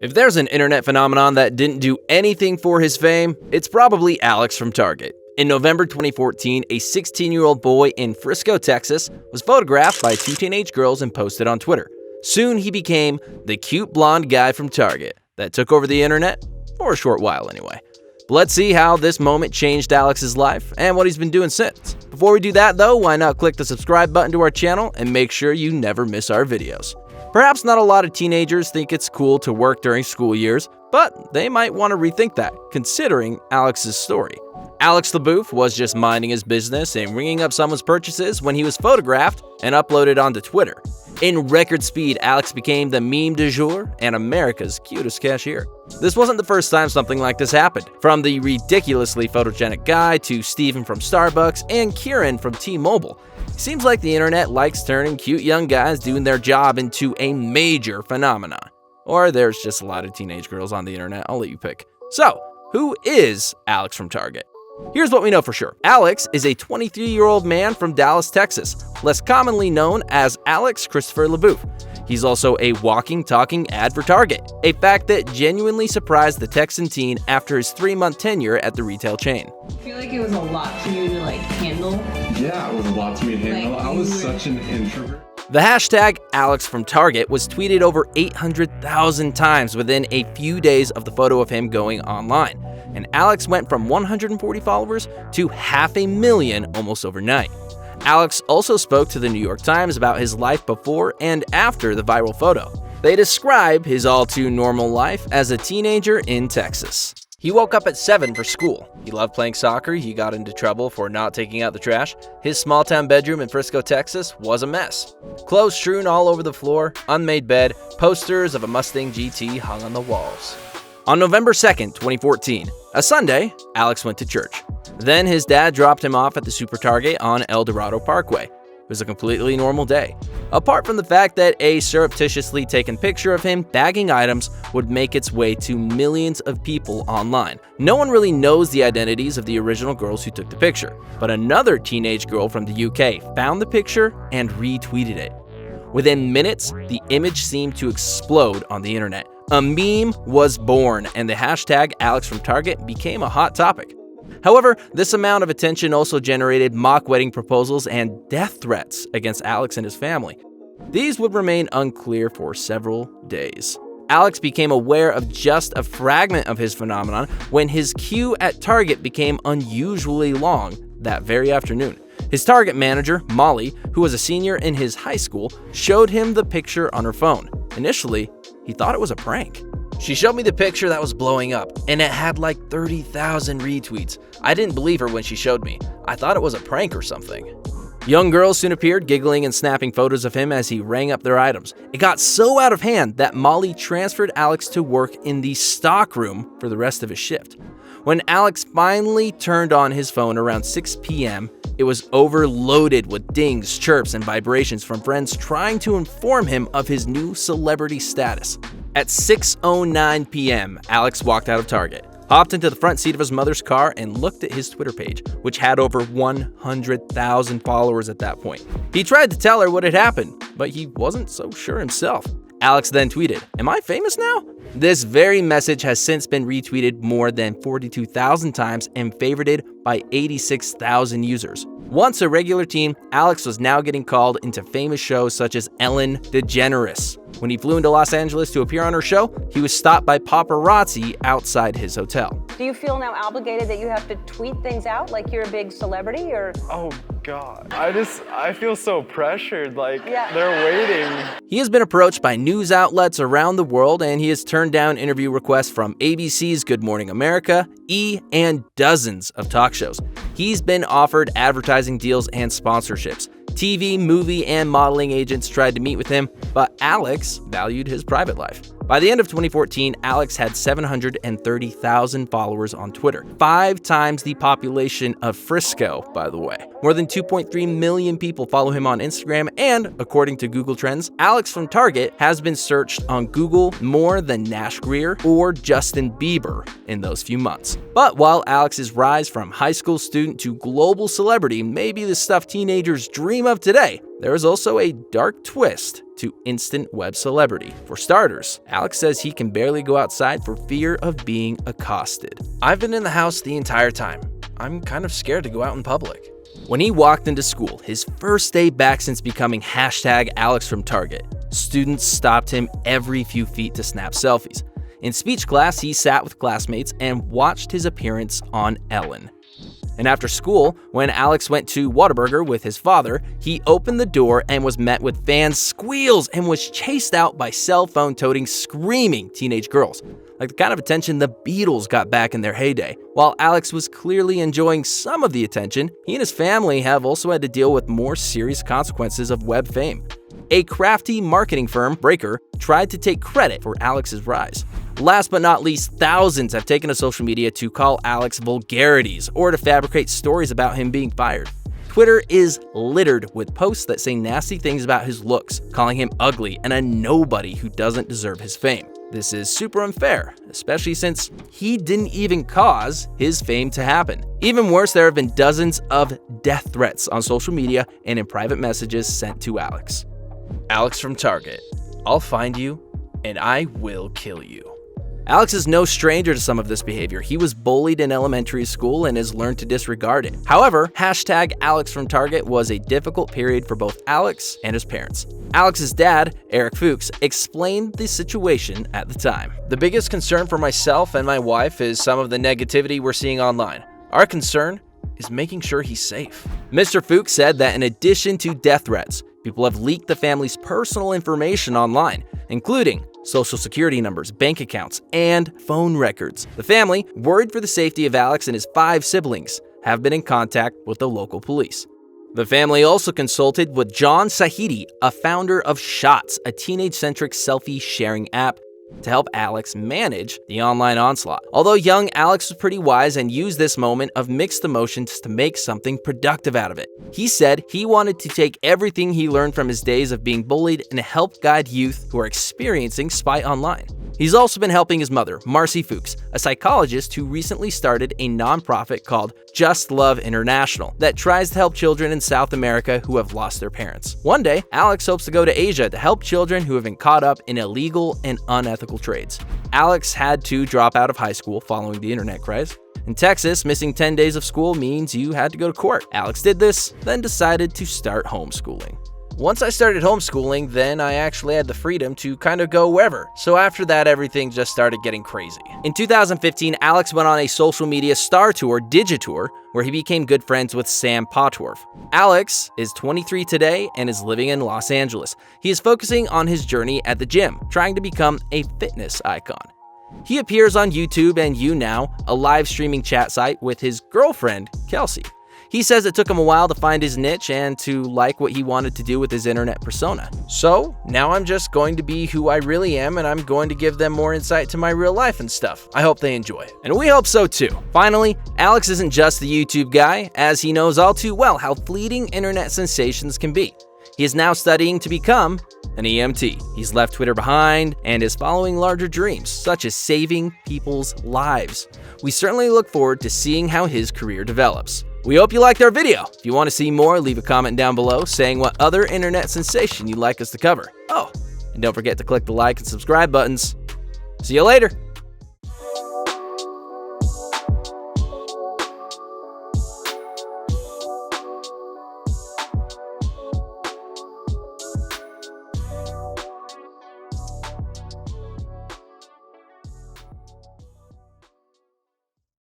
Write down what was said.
If there's an internet phenomenon that didn't do anything for his fame, it's probably Alex from Target. In November 2014, a 16-year-old boy in Frisco, Texas, was photographed by two teenage girls and posted on Twitter. Soon he became the cute blonde guy from Target that took over the internet, for a short while anyway. But let's see how this moment changed Alex's life and what he's been doing since. Before we do that though, why not click the subscribe button to our channel and make sure you never miss our videos. Perhaps not a lot of teenagers think it's cool to work during school years, but they might want to rethink that, considering Alex's story. Alex LABEOUF was just minding his business and ringing up someone's purchases when he was photographed and uploaded onto Twitter. In record speed, Alex became the meme du jour and America's cutest cashier. This wasn't the first time something like this happened. From the ridiculously photogenic guy to Steven from Starbucks and Kieran from T-Mobile. Seems like the internet likes turning cute young guys doing their job into a major phenomenon. Or there's just a lot of teenage girls on the internet, I'll let you pick. So, who is Alex from Target? Here's what we know for sure. Alex is a 23-year-old man from Dallas, Texas, less commonly known as Alex Christopher LABEOUF. He's also a walking, talking ad for Target, a fact that genuinely surprised the Texan teen after his 3-month tenure at the retail chain. I feel like it was a lot for you to handle. Yeah, it was a lot for me to handle. I was such an introvert. The hashtag Alex from Target was tweeted over 800,000 times within a few days of the photo of him going online. And Alex went from 140 followers to 500,000 almost overnight. Alex also spoke to the New York Times about his life before and after the viral photo. They describe his all-too-normal life as a teenager in Texas. He woke up at 7 for school. He loved playing soccer. He got into trouble for not taking out the trash. His small-town bedroom in Frisco, Texas was a mess. Clothes strewn all over the floor, unmade bed, posters of a Mustang GT hung on the walls. On November 2nd, 2014, a Sunday, Alex went to church. Then his dad dropped him off at the Super Target on El Dorado Parkway. It was a completely normal day, apart from the fact that a surreptitiously taken picture of him bagging items would make its way to millions of people online. No one really knows the identities of the original girls who took the picture, but another teenage girl from the UK found the picture and retweeted it. Within minutes, the image seemed to explode on the internet. A meme was born, and the hashtag Alex from Target became a hot topic. However, this amount of attention also generated mock wedding proposals and death threats against Alex and his family. These would remain unclear for several days. Alex became aware of just a fragment of his phenomenon when his queue at Target became unusually long that very afternoon. His Target manager, Molly, who was a senior in his high school, showed him the picture on her phone. Initially, he thought it was a prank. She showed me the picture that was blowing up, and it had like 30,000 retweets. I didn't believe her when she showed me. I thought it was a prank or something. Young girls soon appeared, giggling and snapping photos of him as he rang up their items. It got so out of hand that Molly transferred Alex to work in the stock room for the rest of his shift. When Alex finally turned on his phone around 6 p.m., it was overloaded with dings, chirps, and vibrations from friends trying to inform him of his new celebrity status. At 6:09 p.m., Alex walked out of Target, hopped into the front seat of his mother's car, and looked at his Twitter page, which had over 100,000 followers at that point. He tried to tell her what had happened, but he wasn't so sure himself. Alex then tweeted, "Am I famous now?" This very message has since been retweeted more than 42,000 times and favorited by 86,000 users. Once a regular teen, Alex was now getting called into famous shows such as Ellen DeGeneres. When he flew into Los Angeles to appear on her show, he was stopped by paparazzi outside his hotel. Do you feel now obligated that you have to tweet things out like you're a big celebrity, or? Oh God, I feel so pressured, Yeah. They're waiting. He has been approached by news outlets around the world, and he has turned down interview requests from ABC's Good Morning America, E! And dozens of talk shows. He's been offered advertising deals and sponsorships. TV, movie, and modeling agents tried to meet with him, but Alex valued his private life. By the end of 2014, Alex had 730,000 followers on Twitter, 5 times the population of Frisco, by the way. More than 2.3 million people follow him on Instagram, and according to Google Trends, Alex from Target has been searched on Google more than Nash Greer or Justin Bieber in those few months. But while Alex's rise from high school student to global celebrity may be the stuff teenagers dream of today, there is also a dark twist to instant web celebrity. For starters, Alex says he can barely go outside for fear of being accosted. "I've been in the house the entire time. I'm kind of scared to go out in public." When he walked into school, his first day back since becoming #AlexFromTarget, students stopped him every few feet to snap selfies. In speech class, he sat with classmates and watched his appearance on Ellen. And after school, when Alex went to Whataburger with his father, he opened the door and was met with fan squeals and was chased out by cell phone-toting, screaming teenage girls. Like the kind of attention the Beatles got back in their heyday. While Alex was clearly enjoying some of the attention, he and his family have also had to deal with more serious consequences of web fame. A crafty marketing firm, Breaker, tried to take credit for Alex's rise. Last but not least, thousands have taken to social media to call Alex vulgarities or to fabricate stories about him being fired. Twitter is littered with posts that say nasty things about his looks, calling him ugly and a nobody who doesn't deserve his fame. This is super unfair, especially since he didn't even cause his fame to happen. Even worse, there have been dozens of death threats on social media and in private messages sent to Alex. Alex from Target. I'll find you and I will kill you. Alex is no stranger to some of this behavior. He was bullied in elementary school and has learned to disregard it. However, #AlexFromTarget was a difficult period for both Alex and his parents. Alex's dad, Eric Fuchs, explained the situation at the time. "The biggest concern for myself and my wife is some of the negativity we're seeing online. Our concern is making sure he's safe." Mr. Fuchs said that in addition to death threats, people have leaked the family's personal information online, including social security numbers, bank accounts, and phone records. The family, worried for the safety of Alex and his 5 siblings, have been in contact with the local police. The family also consulted with John Sahidi, a founder of Shots, a teenage-centric selfie-sharing app, to help Alex manage the online onslaught. Although young Alex was pretty wise and used this moment of mixed emotions to make something productive out of it. He said he wanted to take everything he learned from his days of being bullied and help guide youth who are experiencing spy online. He's also been helping his mother, Marcy Fuchs, a psychologist who recently started a nonprofit called Just Love International that tries to help children in South America who have lost their parents. One day, Alex hopes to go to Asia to help children who have been caught up in illegal and unethical trades. Alex had to drop out of high school following the internet craze. In Texas, missing 10 days of school means you had to go to court. Alex did this, then decided to start homeschooling. Once I started homeschooling, then I actually had the freedom to kind of go wherever. So after that, everything just started getting crazy. In 2015, Alex went on a social media star tour, Digitour, where he became good friends with Sam Potworth. Alex is 23 today and is living in Los Angeles. He is focusing on his journey at the gym, trying to become a fitness icon. He appears on YouTube and YouNow, a live streaming chat site with his girlfriend, Kelsey. He says it took him a while to find his niche and to like what he wanted to do with his internet persona. "So now I'm just going to be who I really am and I'm going to give them more insight to my real life and stuff. I hope they enjoy." And we hope so too. Finally, Alex isn't just the YouTube guy, as he knows all too well how fleeting internet sensations can be. He is now studying to become an EMT. He's left Twitter behind and is following larger dreams, such as saving people's lives. We certainly look forward to seeing how his career develops. We hope you liked our video. If you want to see more, leave a comment down below saying what other internet sensation you'd like us to cover. Oh, and don't forget to click the like and subscribe buttons. See you later.